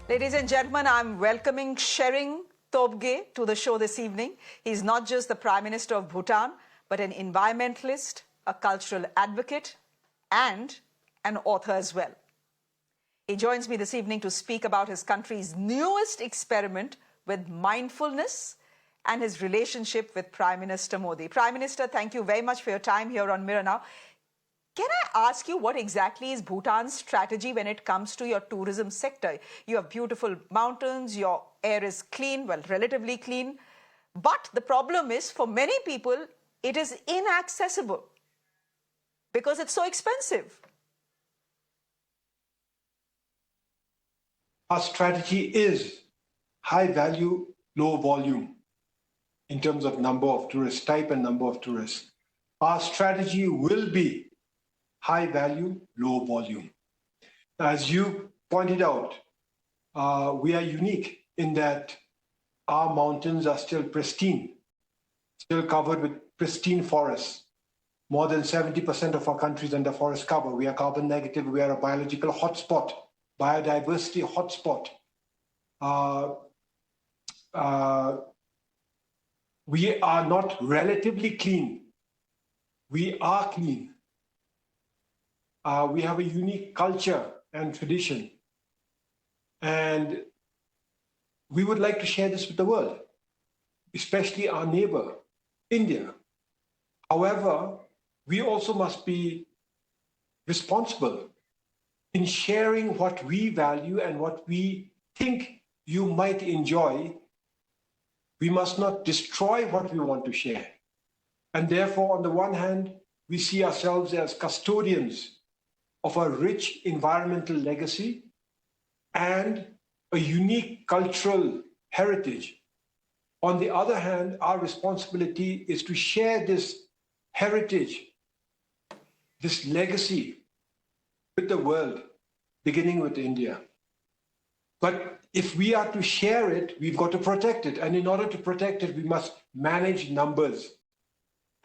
Ladies and gentlemen, I'm welcoming Tshering Tobgay to the show this evening. He's not just the Prime Minister of Bhutan, but an environmentalist, a cultural advocate, and an author as well. He joins me this evening to speak about his country's newest experiment with mindfulness and his relationship with Prime Minister Modi. Prime Minister, thank you very much for your time here on Mirror Now. Can I ask you what exactly is Bhutan's strategy when it comes to your tourism sector? You have beautiful mountains, your air is clean, well, relatively clean. But the problem is, for many people, it is inaccessible because it's so expensive. Our strategy is high value, low volume in terms of number of tourists, type and number of tourists. Our strategy will be high value, low volume. As you pointed out, we are unique in that our mountains are still pristine, still covered with pristine forests. More than 70% of our country is under forest cover. We are carbon negative. We are a biological hotspot, biodiversity hotspot. We are not relatively clean. We are clean. We have a unique culture and tradition. And we would like to share this with the world, especially our neighbor, India. However, we also must be responsible in sharing what we value and what we think you might enjoy. We must not destroy what we want to share. And therefore, on the one hand, we see ourselves as custodians of a rich environmental legacy and a unique cultural heritage. On the other hand, our responsibility is to share this heritage, this legacy with the world, beginning with India. But if we are to share it, we've got to protect it. And in order to protect it, we must manage numbers.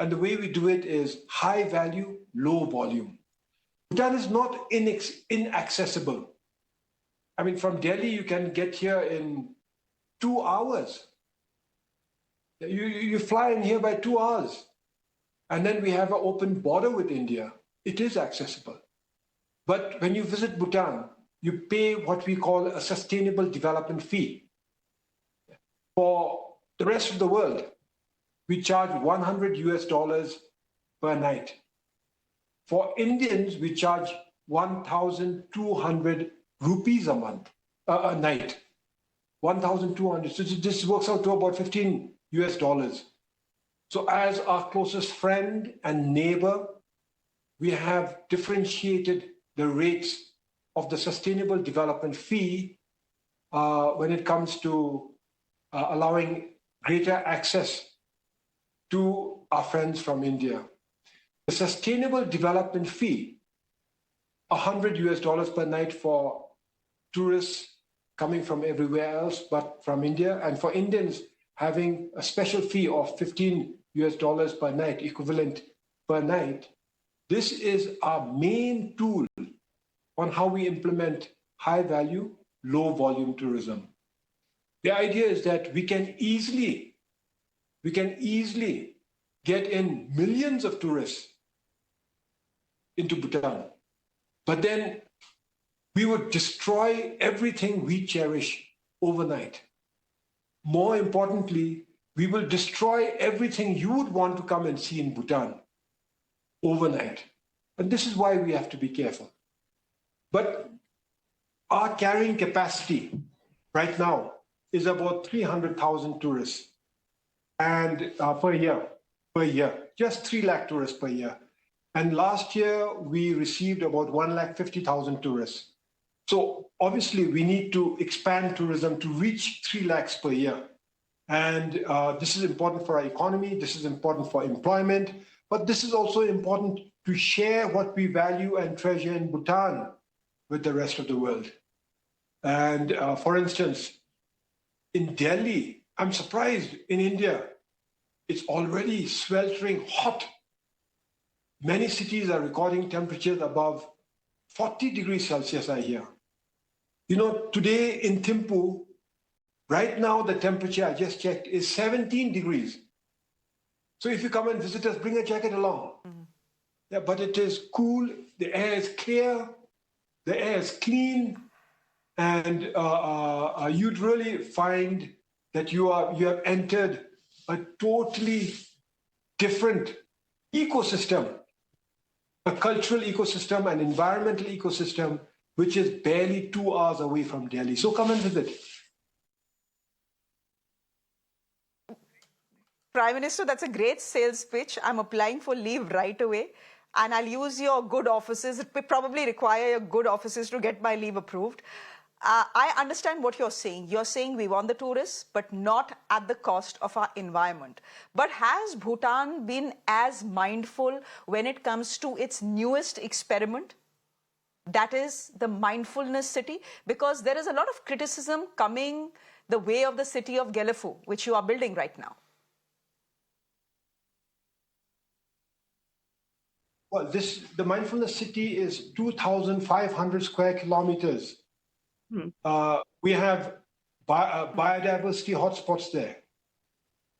And the way we do it is high value, low volume. Bhutan is not inaccessible. I mean, from Delhi, you can get here in 2 hours. You fly in here by 2 hours. And then we have an open border with India. It is accessible. But when you visit Bhutan, you pay what we call a sustainable development fee. For the rest of the world, we charge $100 per night. For Indians, we charge 1,200 rupees a night. 1,200. So this works out to about $15. So as our closest friend and neighbor, we have differentiated the rates of the sustainable development fee when it comes to allowing greater access to our friends from India. The sustainable development fee, $100 per night for tourists coming from everywhere else but from India, and for Indians having a special fee of $15 per night, equivalent per night. This is our main tool on how we implement high value, low volume tourism. The idea is that we can easily get in millions of tourists into Bhutan, but then we would destroy everything we cherish overnight. More importantly, we will destroy everything you would want to come and see in Bhutan overnight. And this is why we have to be careful. But our carrying capacity right now is about 300,000 tourists and per year, just 3 lakh tourists per year. And last year, we received about 150,000 tourists. So obviously, we need to expand tourism to reach 3 lakhs per year. And this is important for our economy. This is important for employment. But this is also important to share what we value and treasure in Bhutan with the rest of the world. And for instance, in Delhi, I'm surprised in India, it's already sweltering hot. Many cities are recording temperatures above 40 degrees Celsius, I hear. You know, today in Thimphu, right now the temperature I just checked is 17 degrees. So if you come and visit us, bring a jacket along. Yeah, but it is cool, the air is clear, the air is clean, and you'd really find that you have entered a totally different ecosystem, a cultural ecosystem, an environmental ecosystem, which is barely 2 hours away from Delhi. So come and visit. Prime Minister, that's a great sales pitch. I'm applying for leave right away. And I'll use your good offices. It will probably require your good offices to get my leave approved. I understand what you're saying. You're saying we want the tourists, but not at the cost of our environment. But has Bhutan been as mindful when it comes to its newest experiment? That is the mindfulness city, because there is a lot of criticism coming the way of the city of Gelephu, which you are building right now. Well, the mindfulness city is 2,500 square kilometers. We have biodiversity hotspots there.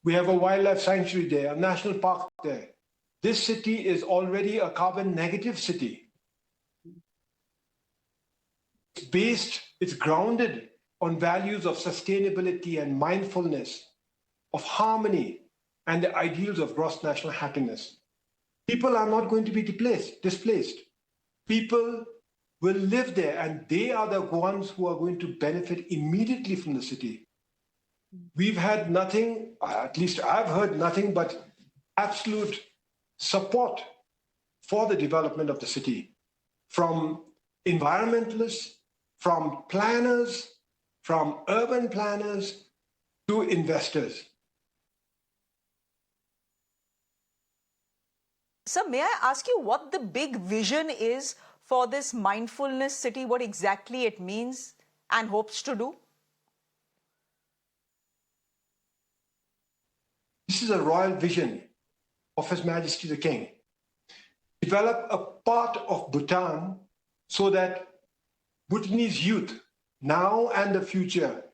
We have a wildlife sanctuary there, a national park there. This city is already a carbon negative city. It's grounded on values of sustainability and mindfulness, of harmony, and the ideals of gross national happiness. People are not going to be displaced. People will live there, and they are the ones who are going to benefit immediately from the city. We've had nothing, at least I've heard nothing but absolute support for the development of the city from environmentalists, from planners, from urban planners to investors. Sir, may I ask you what the big vision is for this mindfulness city, what exactly it means and hopes to do? This is a royal vision of His Majesty the King. Develop a part of Bhutan so that Bhutanese youth, now and the future,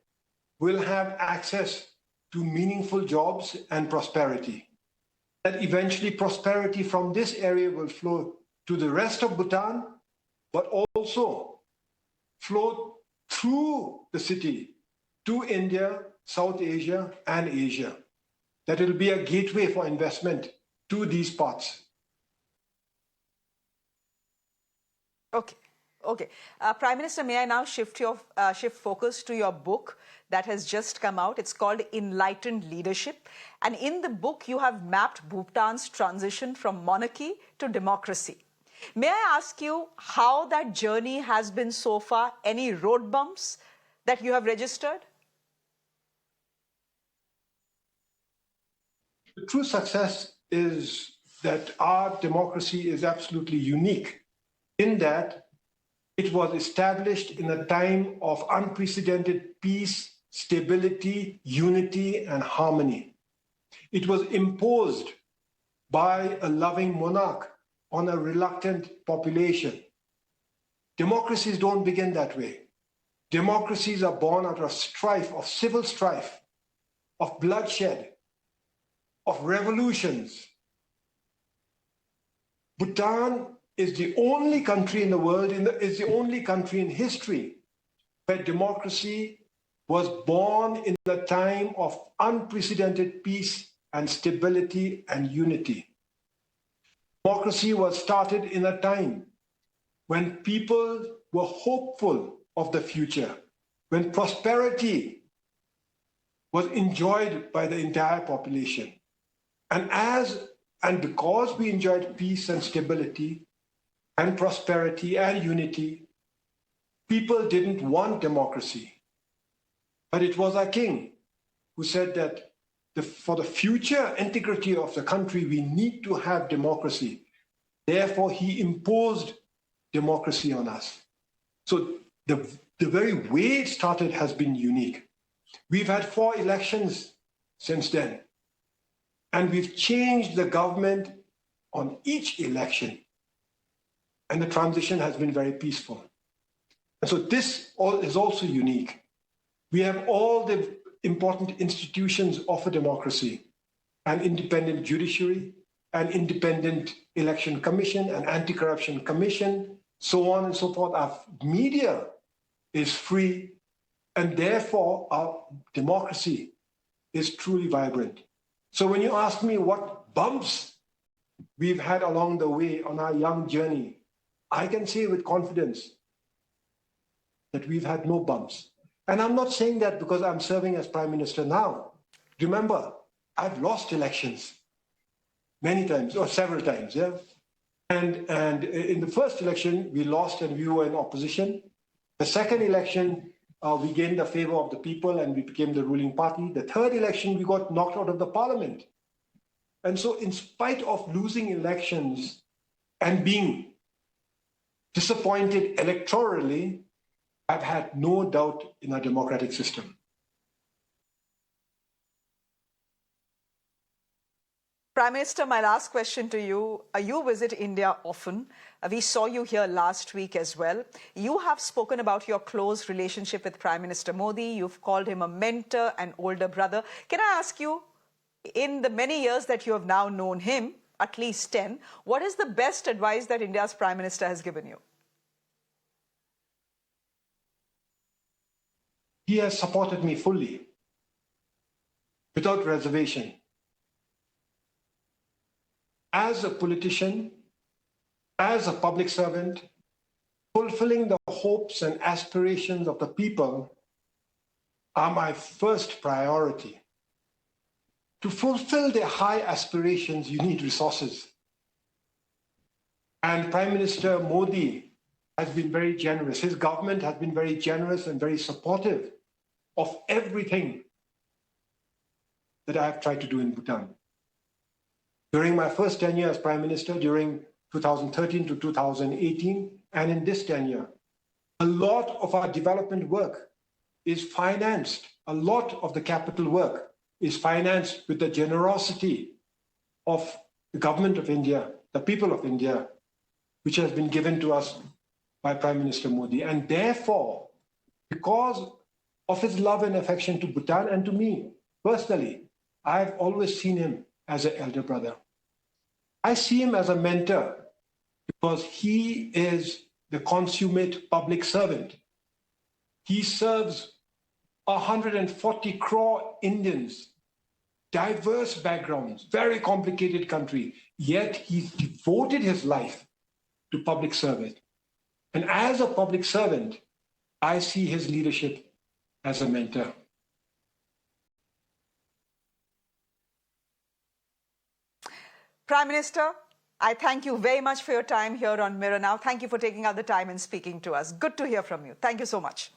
will have access to meaningful jobs and prosperity. That eventually prosperity from this area will flow to the rest of Bhutan, but also flow through the city to India, South Asia, and Asia. That it will be a gateway for investment to these parts. Okay. Prime Minister, may I now shift focus to your book that has just come out. It's called Enlightened Leadership. And in the book, you have mapped Bhutan's transition from monarchy to democracy. May I ask you how that journey has been so far? Any road bumps that you have registered? The true success is that our democracy is absolutely unique in that it was established in a time of unprecedented peace, stability, unity, and harmony. It was imposed by a loving monarch on a reluctant population. Democracies don't begin that way. Democracies are born out of strife, of civil strife, of bloodshed, of revolutions. Bhutan is the only country in the world, is the only country in history where democracy was born in a time of unprecedented peace and stability and unity. Democracy was started in a time when people were hopeful of the future, when prosperity was enjoyed by the entire population. And because we enjoyed peace and stability and prosperity and unity, people didn't want democracy. But it was our king who said that for the future integrity of the country, we need to have democracy. Therefore, he imposed democracy on us. So the very way it started has been unique. We've had 4 elections since then, and we've changed the government on each election, and the transition has been very peaceful. And so this is also unique. We have all the important institutions of a democracy: an independent judiciary, an independent election commission, an anti-corruption commission, so on and so forth. Our media is free, and therefore our democracy is truly vibrant. So when you ask me what bumps we've had along the way on our young journey, I can say with confidence that we've had no bumps. And I'm not saying that because I'm serving as Prime Minister now. Remember, I've lost elections many times, or several times, yeah? And in the first election, we lost and we were in opposition. The second election, we gained the favor of the people and we became the ruling party. The third election, we got knocked out of the parliament. And so in spite of losing elections and being disappointed electorally, I've had no doubt in our democratic system. Prime Minister, my last question to you. You visit India often. We saw you here last week as well. You have spoken about your close relationship with Prime Minister Modi. You've called him a mentor and older brother. Can I ask you, in the many years that you have now known him, at least 10, what is the best advice that India's Prime Minister has given you? He has supported me fully, without reservation. As a politician, as a public servant, fulfilling the hopes and aspirations of the people are my first priority. To fulfill their high aspirations, you need resources. And Prime Minister Modi has been very generous. His government has been very generous and very supportive of everything that I have tried to do in Bhutan. During my first tenure as Prime Minister, during 2013 to 2018, and in this tenure, a lot of our development work is financed. A lot of the capital work is financed with the generosity of the Government of India, the people of India, which has been given to us by Prime Minister Modi. And therefore, because of his love and affection to Bhutan and to me personally, I've always seen him as an elder brother. I see him as a mentor because he is the consummate public servant. He serves 140 crore Indians, diverse backgrounds, very complicated country, yet he's devoted his life to public service. And as a public servant, I see his leadership as a mentor. Prime Minister, I thank you very much for your time here on Mirror Now. Thank you for taking out the time and speaking to us. Good to hear from you. Thank you so much.